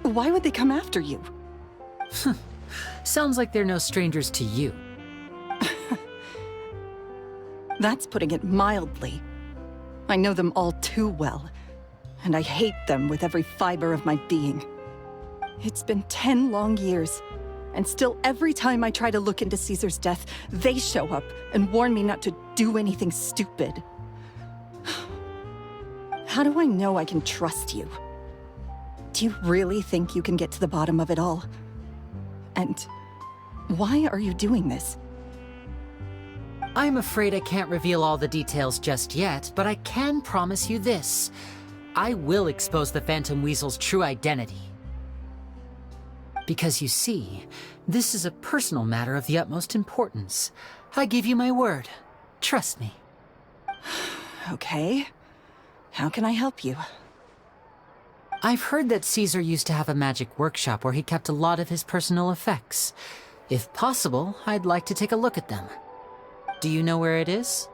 Why would they come after you? Sounds like they're no strangers to you. That's putting it mildly. I know them all too well, and I hate them with every fiber of my being. It's been 10 long years, and still every time I try to look into Caesar's death, they show up and warn me not to do anything stupid. How do I know I can trust you? Do you really think you can get to the bottom of it all? And why are you doing this? I'm afraid I can't reveal all the details just yet, but I can promise you this. I will expose the Phantom Weasel's true identity. Because you see, this is a personal matter of the utmost importance. I give you my word. Trust me. Okay. How can I help you? I've heard that Caesar used to have a magic workshop where he kept a lot of his personal effects. If possible, I'd like to take a look at them. Do you know where it is?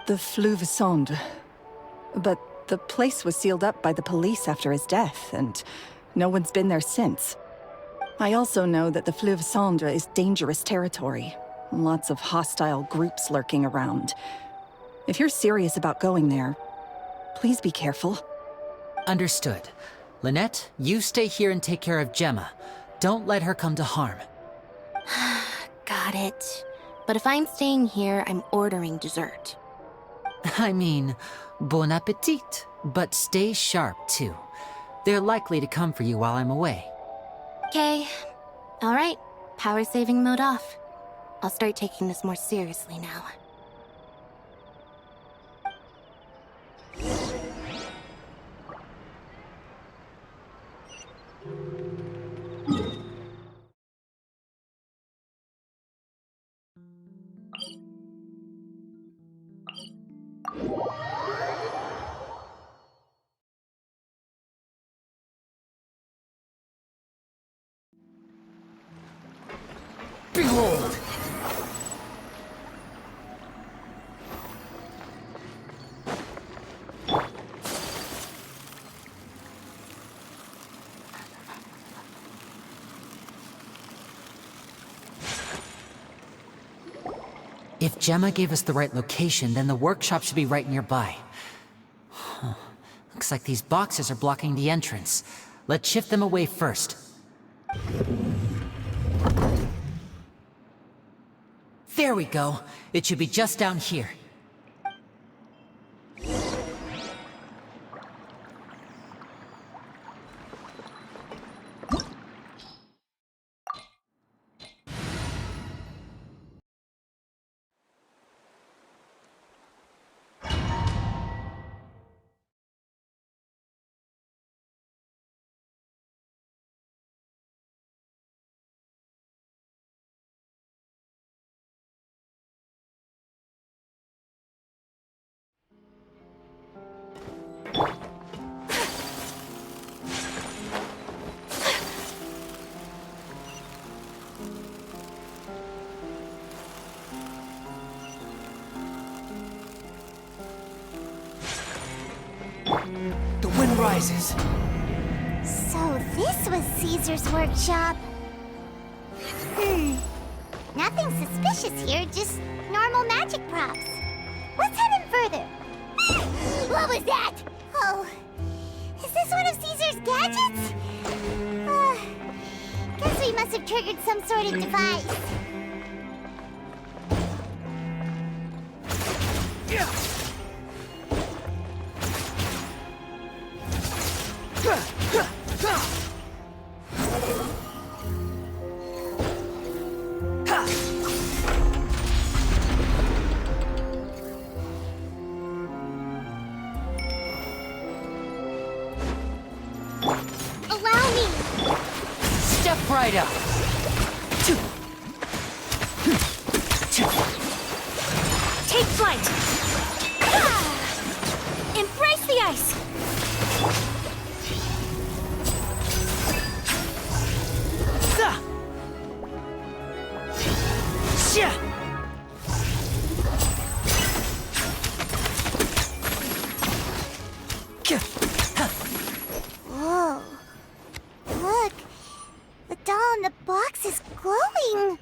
The Fuscus. But the place was sealed up by the police after his death, and no one's been there since. I also know that the Fuscus is dangerous territory. Lots of hostile groups lurking around. If you're serious about going there, please be careful. Understood. Lynette, you stay here and take care of Gemma. Don't let her come to harm. Got it. But if I'm staying here, I'm ordering dessert. I mean, bon appetit. But stay sharp, too. They're likely to come for you while I'm away. Okay. Alright. Power saving mode off. I'll start taking this more seriously now. Behold! If Gemma gave us the right location, then the workshop should be right nearby. Huh. Looks like these boxes are blocking the entrance. Let's shift them away first. There we go. It should be just down here. The wind rises. So this was Caesar's workshop. Nothing suspicious here, just normal magic props. Let's head in further. What was that? Oh, is this one of Caesar's gadgets? Guess we must have triggered some sort of device. Allow me! Step right up. Take flight! Embrace the ice! the box is glowing.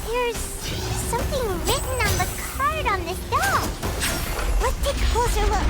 There's something written on the card on this doll. Let's take a closer look.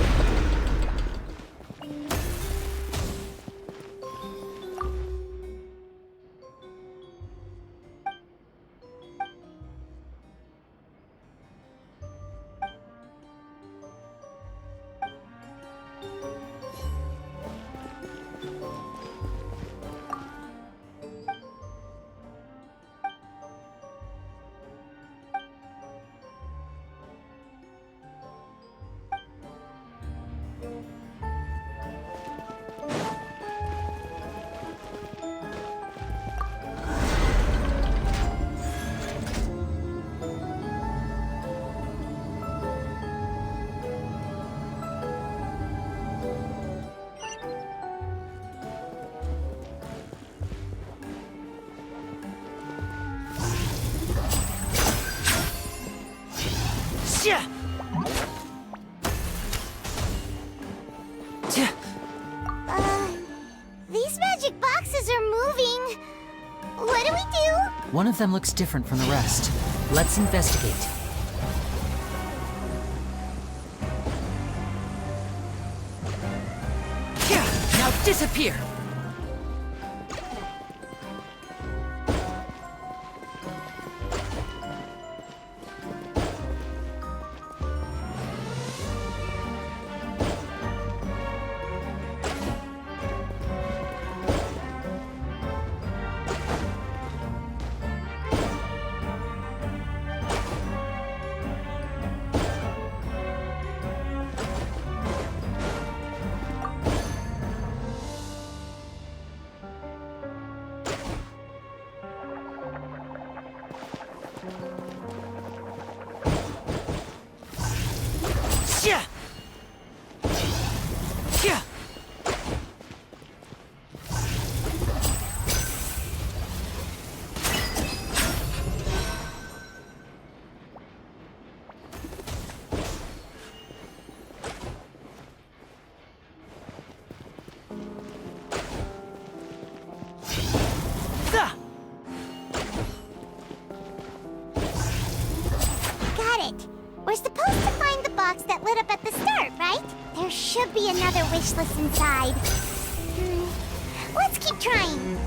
These magic boxes are moving. What do we do? One of them looks different from the rest. Let's investigate. Now disappear! We're supposed to find the box that lit up at the start, right? There should be another wish list inside. Let's keep trying.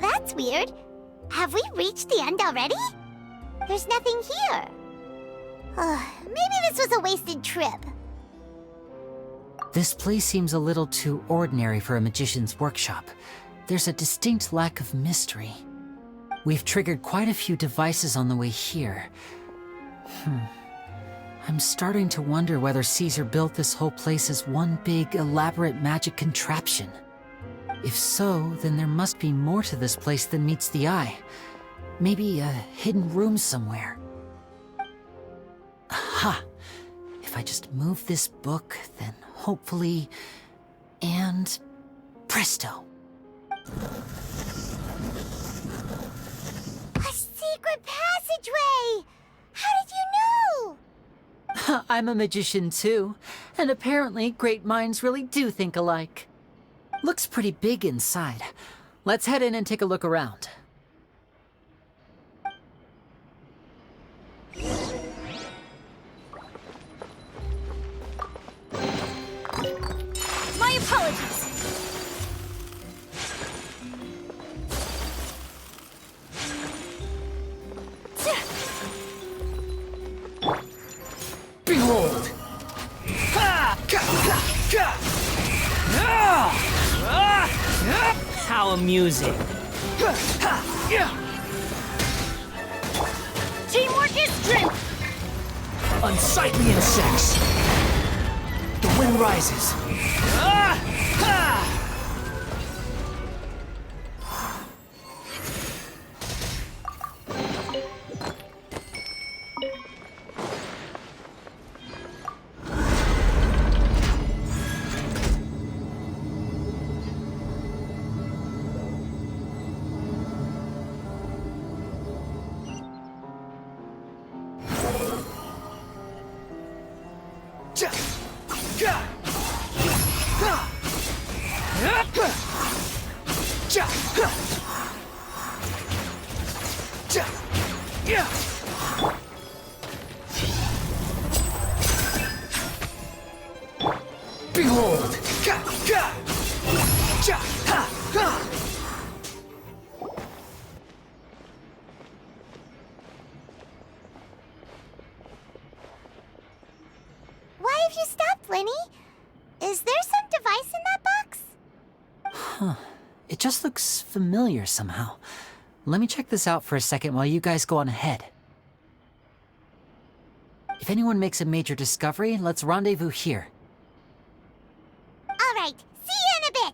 That's weird. Have we reached the end already? There's nothing here. Maybe this was a wasted trip. This place seems a little too ordinary for a magician's workshop. There's a distinct lack of mystery. We've triggered quite a few devices on the way here. I'm starting to wonder whether Caesar built this whole place as one big, elaborate magic contraption. If so, then there must be more to this place than meets the eye. Maybe a hidden room somewhere. Aha! If I just move this book, then hopefully... and... presto! A secret passageway! How did you know? I'm a magician too, and apparently great minds really do think alike. Looks pretty big inside. Let's head in and take a look around. My apologies. Behold! Ha! How amusing. Teamwork is strength! Unsightly insects. The wind rises. Behold! Why have you stopped, Lenny? Is there some device in that box? It just looks familiar somehow. Let me check this out for a second while you guys go on ahead. If anyone makes a major discovery, let's rendezvous here. All right, see you in a bit.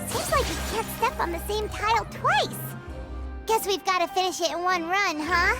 Seems like you can't step on the same tile twice. Guess we've got to finish it in one run, huh?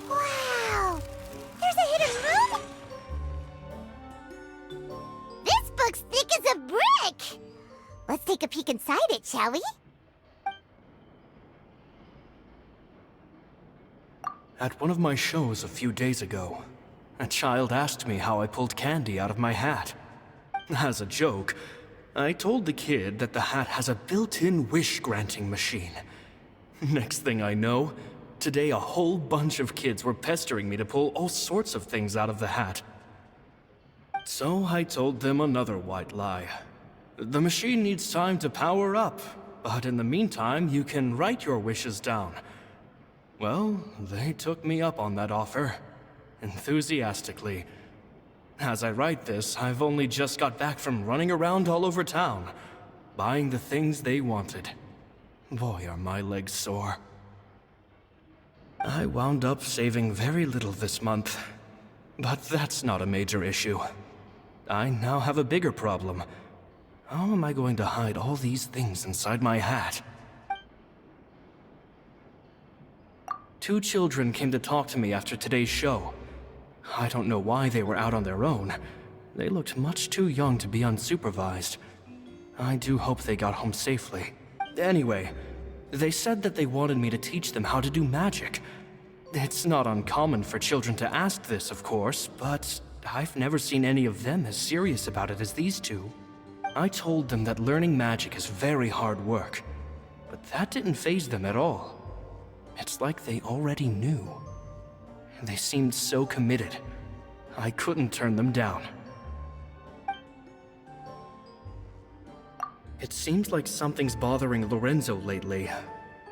Wow! There's a hidden room? This book's thick as a brick! Let's take a peek inside it, shall we? At one of my shows a few days ago, a child asked me how I pulled candy out of my hat. As a joke, I told the kid that the hat has a built-in wish-granting machine. Next thing I know, today a whole bunch of kids were pestering me to pull all sorts of things out of the hat. So I told them another white lie. The machine needs time to power up, but in the meantime, you can write your wishes down. Well, they took me up on that offer, enthusiastically. As I write this, I've only just got back from running around all over town, buying the things they wanted. Boy, are my legs sore. I wound up saving very little this month, but that's not a major issue. I now have a bigger problem. How am I going to hide all these things inside my hat? 2 children came to talk to me after today's show. I don't know why they were out on their own. They looked much too young to be unsupervised. I do hope they got home safely. Anyway, they said that they wanted me to teach them how to do magic. It's not uncommon for children to ask this, of course, but I've never seen any of them as serious about it as these 2. I told them that learning magic is very hard work, but that didn't faze them at all. It's like they already knew. They seemed so committed. I couldn't turn them down. It seems like something's bothering Lorenzo lately,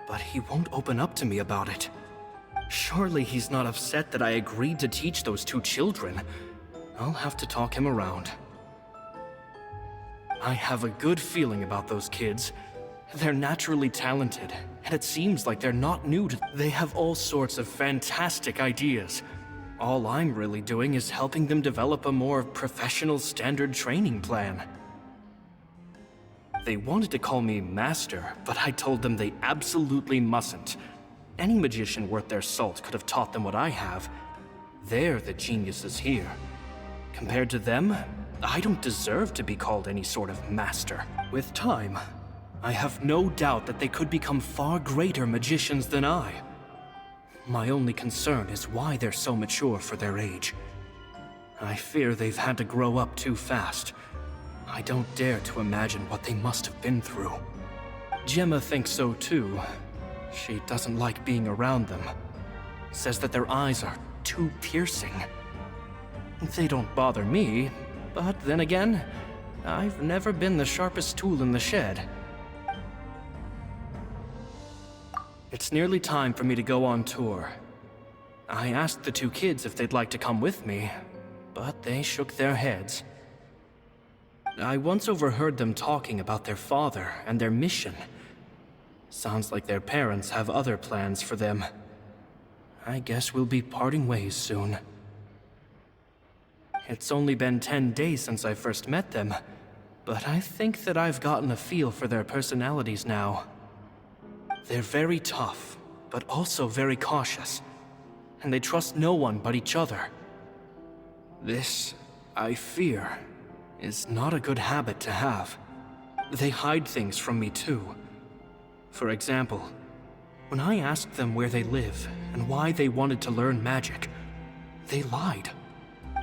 but he won't open up to me about it. Surely he's not upset that I agreed to teach those 2 children. I'll have to talk him around. I have a good feeling about those kids. They're naturally talented, and it seems like they're not new to... They have all sorts of fantastic ideas. All I'm really doing is helping them develop a more professional standard training plan. They wanted to call me Master, but I told them they absolutely mustn't. Any magician worth their salt could have taught them what I have. They're the geniuses here. Compared to them, I don't deserve to be called any sort of master. With time, I have no doubt that they could become far greater magicians than I. My only concern is why they're so mature for their age. I fear they've had to grow up too fast. I don't dare to imagine what they must have been through. Gemma thinks so too. She doesn't like being around them. Says that their eyes are too piercing. They don't bother me, but then again, I've never been the sharpest tool in the shed. It's nearly time for me to go on tour. I asked the 2 kids if they'd like to come with me, but they shook their heads. I once overheard them talking about their father and their mission. Sounds like their parents have other plans for them. I guess we'll be parting ways soon. It's only been 10 days since I first met them, but I think that I've gotten a feel for their personalities now. They're very tough, but also very cautious, and they trust no one but each other. This, I fear, is not a good habit to have. They hide things from me too. For example, when I asked them where they live and why they wanted to learn magic, they lied.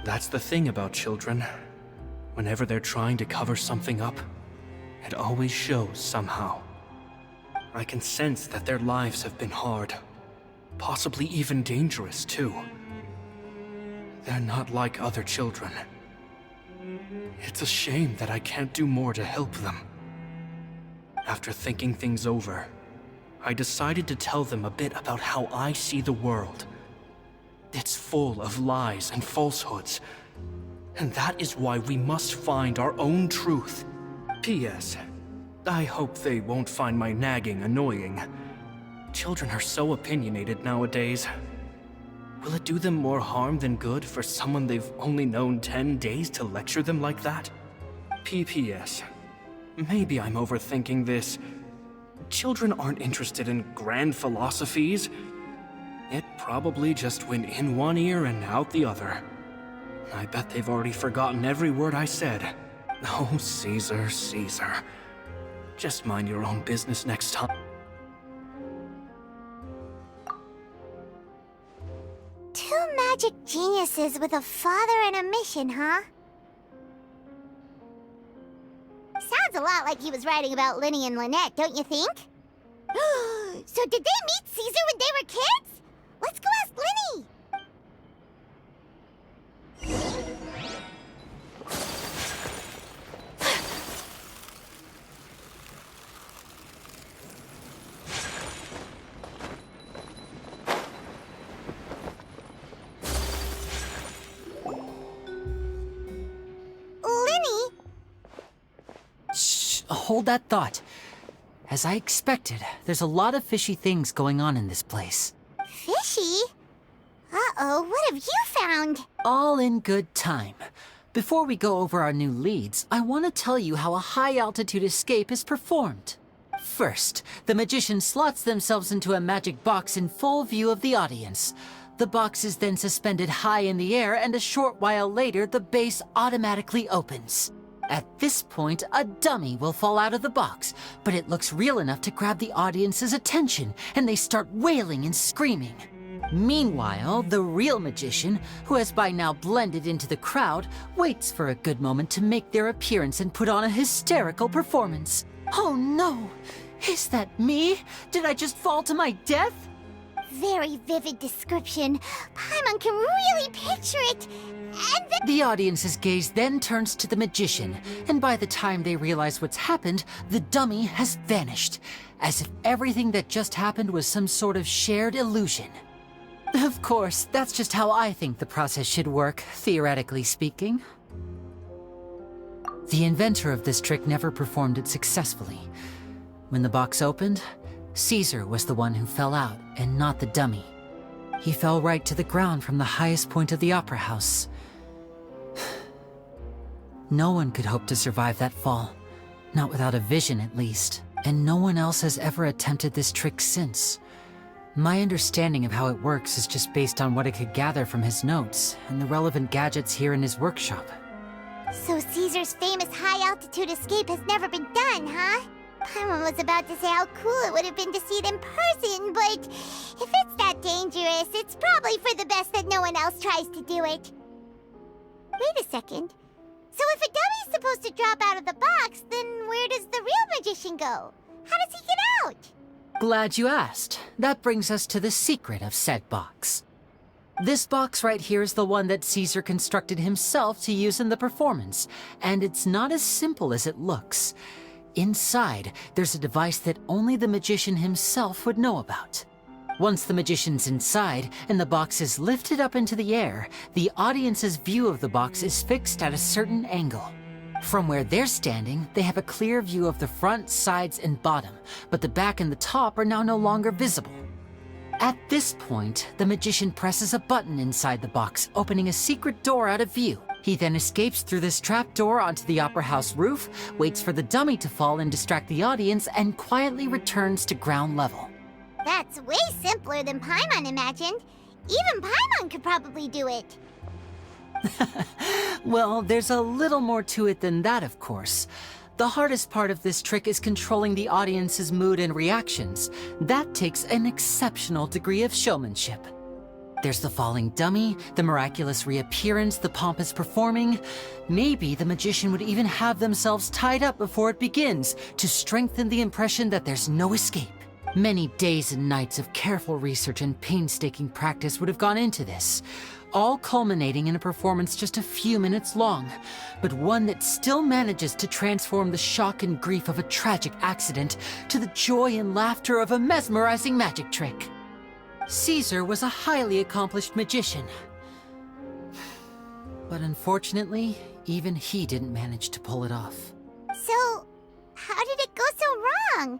That's the thing about children. Whenever they're trying to cover something up, it always shows somehow. I can sense that their lives have been hard, possibly even dangerous too. They're not like other children. It's a shame that I can't do more to help them. After thinking things over, I decided to tell them a bit about how I see the world. It's full of lies and falsehoods, and that is why we must find our own truth. P.S. I hope they won't find my nagging annoying. Children are so opinionated nowadays. Will it do them more harm than good for someone they've only known 10 days to lecture them like that? P.P.S. Maybe I'm overthinking this. Children aren't interested in grand philosophies. It probably just went in one ear and out the other. I bet they've already forgotten every word I said. Oh, Caesar, Caesar. Just mind your own business next time. Two magic geniuses with a father and a mission, huh? Sounds a lot like he was writing about Linny and Lynette, don't you think? So did they meet Caesar when they were kids? Let's go ask Linny! hold that thought. As I expected, there's a lot of fishy things going on in this place. Fishy? Uh-oh, what have you found? All in good time. Before we go over our new leads, I want to tell you how a high-altitude escape is performed. First, the magician slots themselves into a magic box in full view of the audience. The box is then suspended high in the air, and a short while later, the base automatically opens. At this point, a dummy will fall out of the box, but it looks real enough to grab the audience's attention, and they start wailing and screaming. Meanwhile, the real magician, who has by now blended into the crowd, waits for a good moment to make their appearance and put on a hysterical performance. Oh no! Is that me? Did I just fall to my death? Very vivid description. Paimon can really picture it. And then... The audience's gaze then turns to the magician, and by the time they realize what's happened, the dummy has vanished, as if everything that just happened was some sort of shared illusion. Of course, that's just how I think the process should work, theoretically speaking. The inventor of this trick never performed it successfully. When the box opened, Caesar was the one who fell out, and not the dummy. He fell right to the ground from the highest point of the opera house. No one could hope to survive that fall. Not without a vision, at least. And no one else has ever attempted this trick since. My understanding of how it works is just based on what I could gather from his notes and the relevant gadgets here in his workshop. So Caesar's famous high-altitude escape has never been done, huh? Paimon was about to say how cool it would have been to see it in person, but if it's that dangerous, it's probably for the best that no one else tries to do it. Wait a second. So if a dummy's supposed to drop out of the box, then where does the real magician go? How does he get out? Glad you asked. That brings us to the secret of said box. This box right here is the one that Caesar constructed himself to use in the performance, and it's not as simple as it looks. Inside, there's a device that only the magician himself would know about. Once the magician's inside and the box is lifted up into the air, the audience's view of the box is fixed at a certain angle. From where they're standing, they have a clear view of the front, sides, and bottom, but the back and the top are now no longer visible. At this point, the magician presses a button inside the box, opening a secret door out of view. He then escapes through this trap door onto the opera house roof, waits for the dummy to fall and distract the audience, and quietly returns to ground level. That's way simpler than Paimon imagined. Even Paimon could probably do it. Well, there's a little more to it than that, of course. The hardest part of this trick is controlling the audience's mood and reactions. That takes an exceptional degree of showmanship. There's the falling dummy, the miraculous reappearance, the pompous performing. Maybe the magician would even have themselves tied up before it begins to strengthen the impression that there's no escape. Many days and nights of careful research and painstaking practice would have gone into this, all culminating in a performance just a few minutes long, but one that still manages to transform the shock and grief of a tragic accident to the joy and laughter of a mesmerizing magic trick. Caesar was a highly accomplished magician, but unfortunately, even he didn't manage to pull it off. So, how did it go so wrong?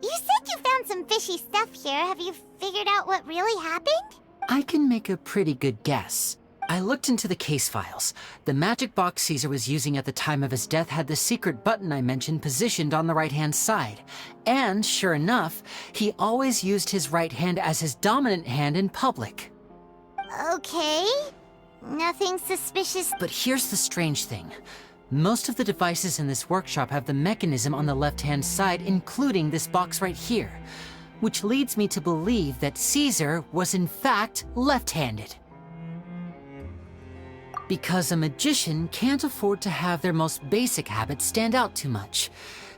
You said you found some fishy stuff here. Have you figured out what really happened? I can make a pretty good guess. I looked into the case files. The magic box Caesar was using at the time of his death had the secret button I mentioned positioned on the right-hand side. And sure enough, he always used his right hand as his dominant hand in public. Okay. Nothing suspicious. But here's the strange thing. Most of the devices in this workshop have the mechanism on the left-hand side, including this box right here, which leads me to believe that Caesar was in fact left-handed. Because a magician can't afford to have their most basic habits stand out too much.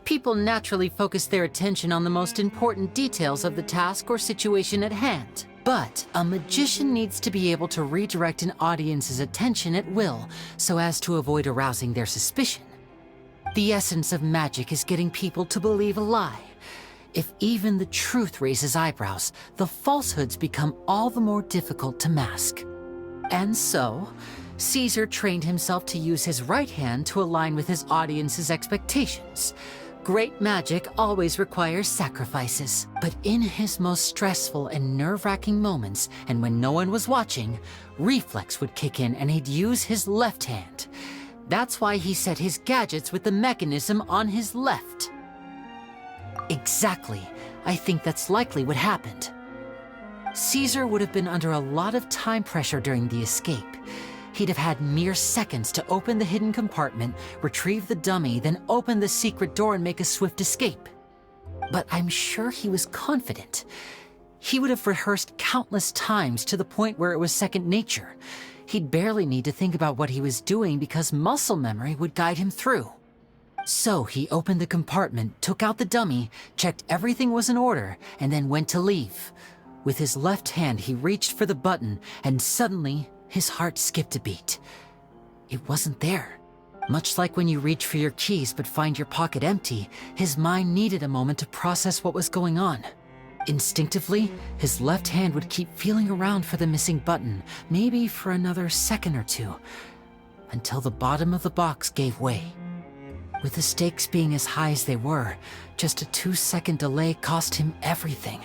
People naturally focus their attention on the most important details of the task or situation at hand. But a magician needs to be able to redirect an audience's attention at will so as to avoid arousing their suspicion. The essence of magic is getting people to believe a lie. If even the truth raises eyebrows, the falsehoods become all the more difficult to mask. And so, Caesar trained himself to use his right hand to align with his audience's expectations. Great magic always requires sacrifices. But in his most stressful and nerve-wracking moments, and when no one was watching, reflex would kick in and he'd use his left hand. That's why he set his gadgets with the mechanism on his left. Exactly. I think that's likely what happened. Caesar would have been under a lot of time pressure during the escape. He'd have had mere seconds to open the hidden compartment, retrieve the dummy, then open the secret door and make a swift escape. But I'm sure he was confident. He would have rehearsed countless times to the point where it was second nature. He'd barely need to think about what he was doing because muscle memory would guide him through. So he opened the compartment, took out the dummy, checked everything was in order, and then went to leave. With his left hand, he reached for the button, and suddenly, his heart skipped a beat. It wasn't there. Much like when you reach for your keys but find your pocket empty, his mind needed a moment to process what was going on. Instinctively, his left hand would keep feeling around for the missing button, maybe for another second or two, until the bottom of the box gave way. With the stakes being as high as they were, just a 2-second delay cost him everything.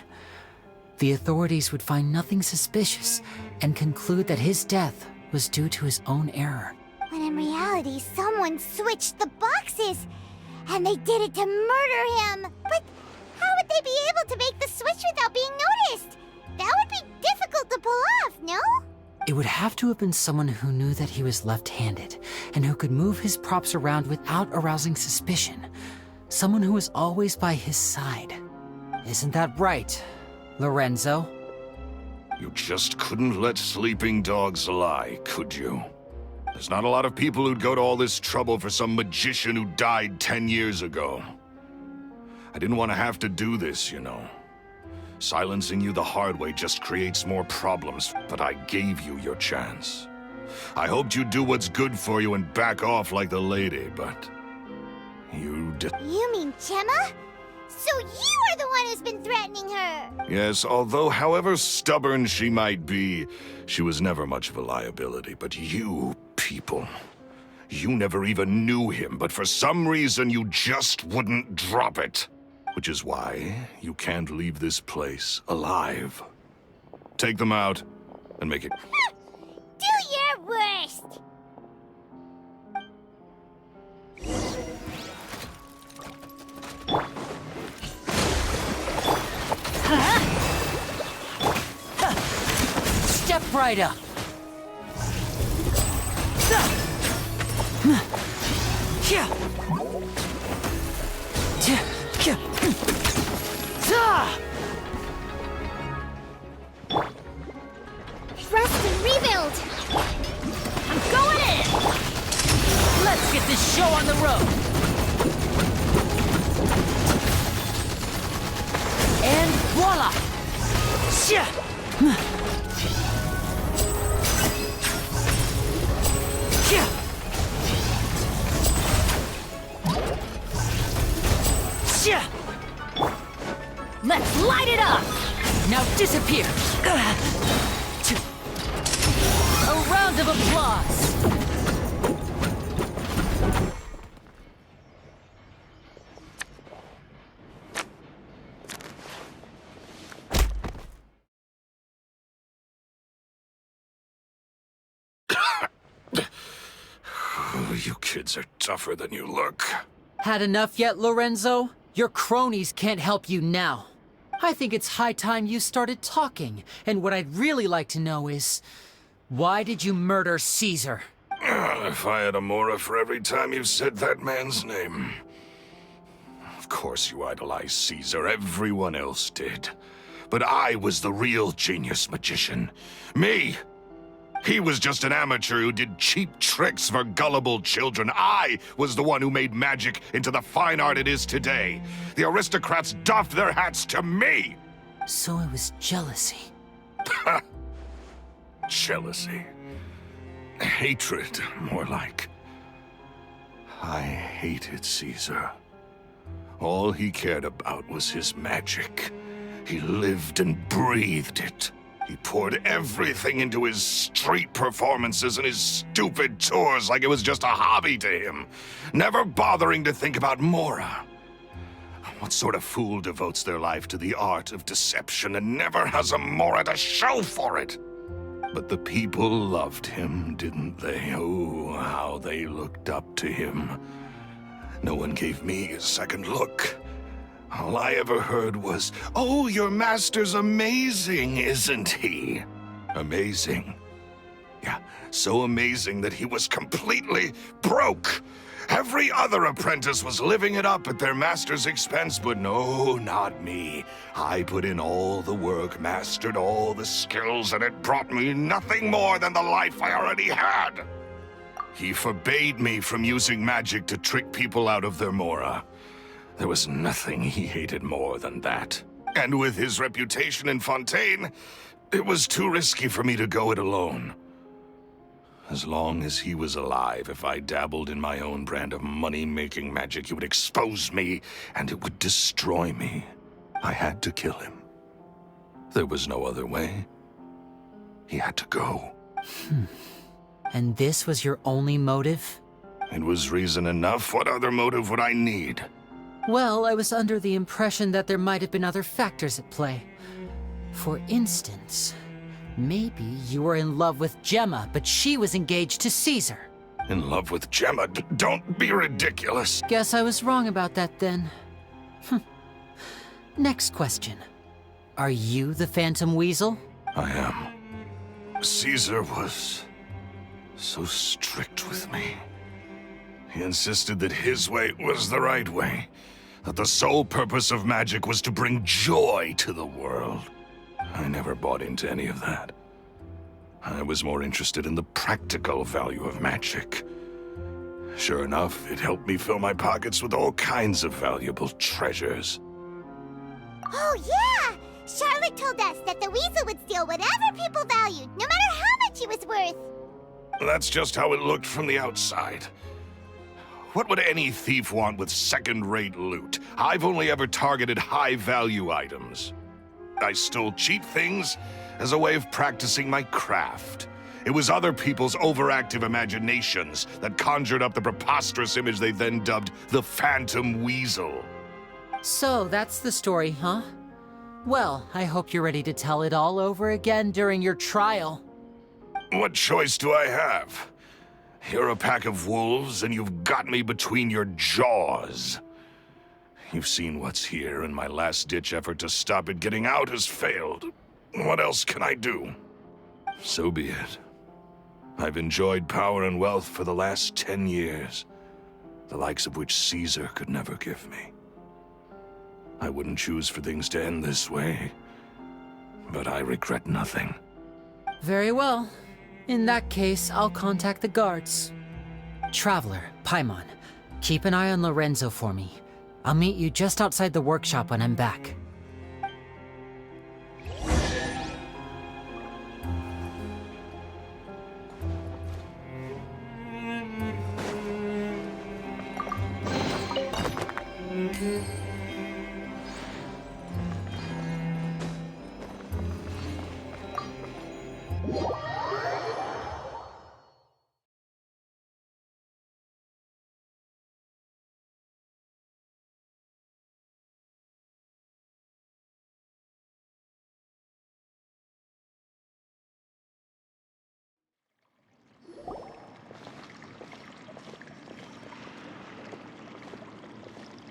The authorities would find nothing suspicious and conclude that his death was due to his own error. When in reality, someone switched the boxes, and they did it to murder him. But how would they be able to make the switch without being noticed? That would be difficult to pull off, no? It would have to have been someone who knew that he was left-handed and who could move his props around without arousing suspicion. Someone who was always by his side. Isn't that right, Lorenzo? You just couldn't let sleeping dogs lie, could you? There's not a lot of people who'd go to all this trouble for some magician who died 10 years ago. I didn't want to have to do this, you know. Silencing you the hard way just creates more problems, but I gave you your chance. I hoped you'd do what's good for you and back off like the lady, but you did. You mean Gemma? So you are the one who's been threatening her! Yes, although however stubborn she might be, she was never much of a liability. But you people, you never even knew him, but for some reason you just wouldn't drop it. Which is why you can't leave this place alive. Take them out and make it... Do your worst! Step right up. Rest and rebuild! I'm going in! Let's get this show on the road! And voila! Let's light it up! Now disappear! A round of applause! You kids are tougher than you look. Had enough yet, Lorenzo? Your cronies can't help you now. I think it's high time you started talking, and what I'd really like to know is, why did you murder Caesar? If I had a mora for every time you said that man's name. Of course you idolized Caesar, everyone else did. But I was the real genius magician. Me! He was just an amateur who did cheap tricks for gullible children. I was the one who made magic into the fine art it is today. The aristocrats doffed their hats to me! So it was jealousy. Jealousy. Hatred, more like. I hated Caesar. All he cared about was his magic. He lived and breathed it. He poured everything into his street performances and his stupid tours like it was just a hobby to him, never bothering to think about Mora. What sort of fool devotes their life to the art of deception and never has a Mora to show for it? But the people loved him, didn't they? Oh, how they looked up to him. No one gave me a second look. All I ever heard was, "Oh, your master's amazing, isn't he?" Amazing. Yeah, so amazing that he was completely broke. Every other apprentice was living it up at their master's expense, but no, not me. I put in all the work, mastered all the skills, and it brought me nothing more than the life I already had. He forbade me from using magic to trick people out of their Mora. There was nothing he hated more than that. And with his reputation in Fontaine, it was too risky for me to go it alone. As long as he was alive, if I dabbled in my own brand of money-making magic, he would expose me, and it would destroy me. I had to kill him. There was no other way. He had to go. And this was your only motive? It was reason enough. What other motive would I need? Well, I was under the impression that there might have been other factors at play. For instance, maybe you were in love with Gemma, but she was engaged to Caesar. In love with Gemma? Don't be ridiculous. Guess I was wrong about that then. Next question. Are you the Phantom Weasel? I am. Caesar was so strict with me. He insisted that his way was the right way, that the sole purpose of magic was to bring joy to the world. I never bought into any of that. I was more interested in the practical value of magic. Sure enough, it helped me fill my pockets with all kinds of valuable treasures. Oh, yeah! Charlotte told us that the weasel would steal whatever people valued, no matter how much it was worth. That's just how it looked from the outside. What would any thief want with second-rate loot? I've only ever targeted high-value items. I stole cheap things as a way of practicing my craft. It was other people's overactive imaginations that conjured up the preposterous image they then dubbed the Phantom Weasel. So, that's the story, huh? Well, I hope you're ready to tell it all over again during your trial. What choice do I have? You're a pack of wolves, and you've got me between your jaws. You've seen what's here, and my last-ditch effort to stop it getting out has failed. What else can I do? So be it. I've enjoyed power and wealth for the last 10 years, the likes of which Caesar could never give me. I wouldn't choose for things to end this way, but I regret nothing. Very well. In that case, I'll contact the guards. Traveler, Paimon, keep an eye on Lorenzo for me. I'll meet you just outside the workshop when I'm back.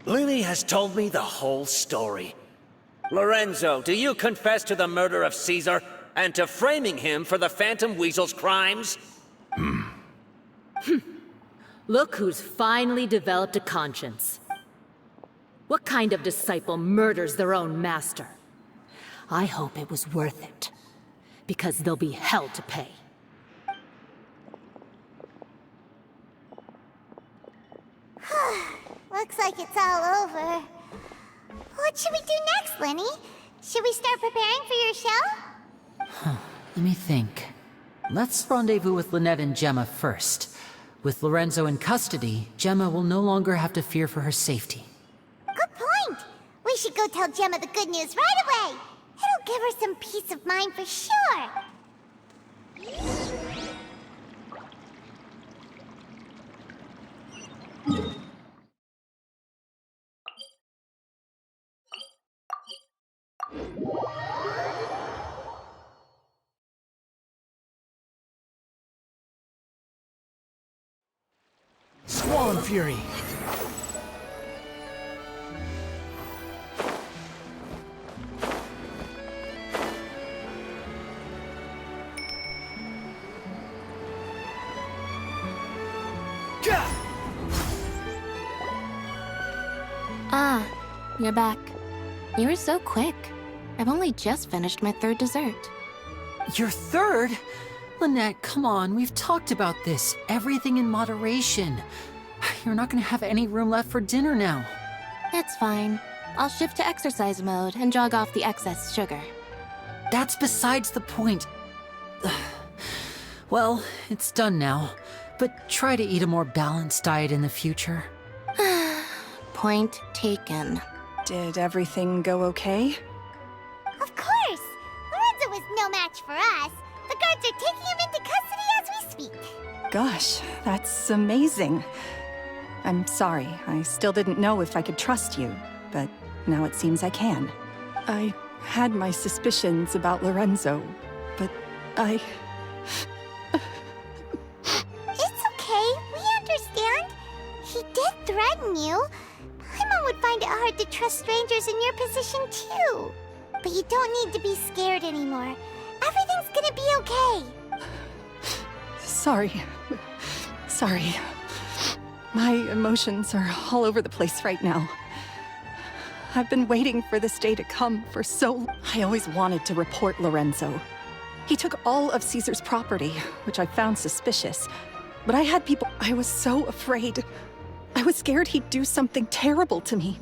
Lily has told me the whole story. Lorenzo, do you confess to the murder of Caesar and to framing him for the Phantom Weasel's crimes? Look who's finally developed a conscience. What kind of disciple murders their own master? I hope it was worth it, because there'll be hell to pay. Looks like it's all over. What should we do next, Lenny? Should we start preparing for your show? Let me think. Let's rendezvous with Lynette and Gemma first. With Lorenzo in custody, Gemma will no longer have to fear for her safety. Good point. We should go tell Gemma the good news right away. It'll give her some peace of mind for sure. Swollen Fury. Ah, you're back. You were so quick. I've only just finished my third dessert. Your third? Lynette, come on, we've talked about this. Everything in moderation. You're not gonna have any room left for dinner now. It's fine. I'll shift to exercise mode and jog off the excess sugar. That's besides the point. Well, it's done now, but try to eat a more balanced diet in the future. Point taken. Did everything go okay? Of course! Lorenzo was no match for us. The guards are taking him into custody as we speak. Gosh, that's amazing. I'm sorry, I still didn't know if I could trust you, but now it seems I can. I had my suspicions about Lorenzo, but I... It's okay, we understand. He did threaten you. Paimon would find it hard to trust strangers in your position too. But you don't need to be scared anymore. Everything's gonna be okay. Sorry. My emotions are all over the place right now. I've been waiting for this day to come for so long. I always wanted to report Lorenzo. He took all of Caesar's property, which I found suspicious. But I had people... I was so afraid. I was scared he'd do something terrible to me.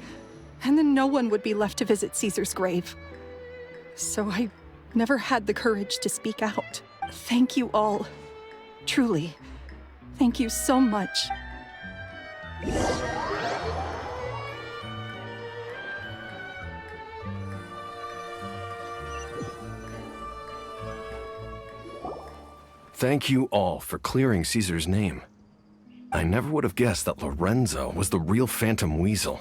And then no one would be left to visit Caesar's grave. So I never had the courage to speak out. Thank you all. Truly. Thank you so much. Thank you all for clearing Caesar's name. I never would have guessed that Lorenzo was the real Phantom Weasel.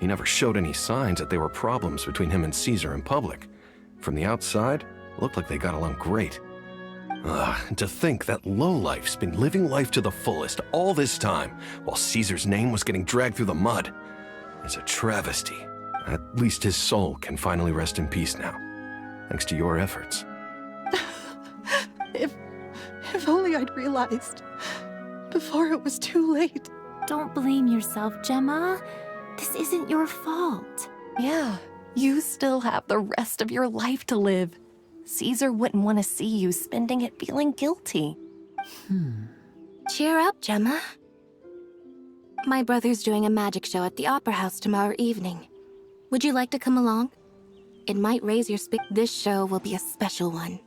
He never showed any signs that there were problems between him and Caesar in public. From the outside, it looked like they got along great. And to think that lowlife's been living life to the fullest all this time, while Caesar's name was getting dragged through the mud. It's a travesty. At least his soul can finally rest in peace now, thanks to your efforts. If only I'd realized before it was too late. Don't blame yourself, Gemma. This isn't your fault. Yeah, you still have the rest of your life to live. Caesar wouldn't want to see you spending it feeling guilty. Cheer up, Gemma. My brother's doing a magic show at the Opera House tomorrow evening. Would you like to come along? It might raise your This show will be a special one.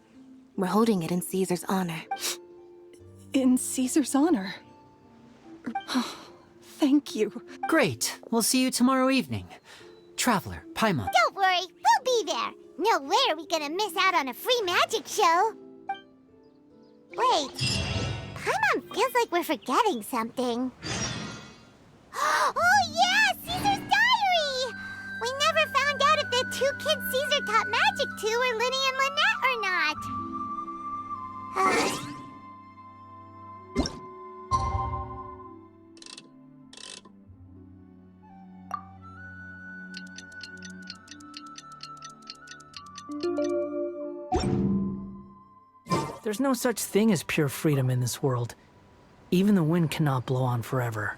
We're holding it in Caesar's honor. In Caesar's honor? Thank you. Great. We'll see you tomorrow evening. Traveler, Paimon. Don't worry, we'll be there. No way are we gonna miss out on a free magic show. Wait, Paimon feels like we're forgetting something. Oh yeah, Caesar's diary! We never found out if the two kids Caesar taught magic to were Linny and Lynette or not. There's no such thing as pure freedom in this world. Even the wind cannot blow on forever.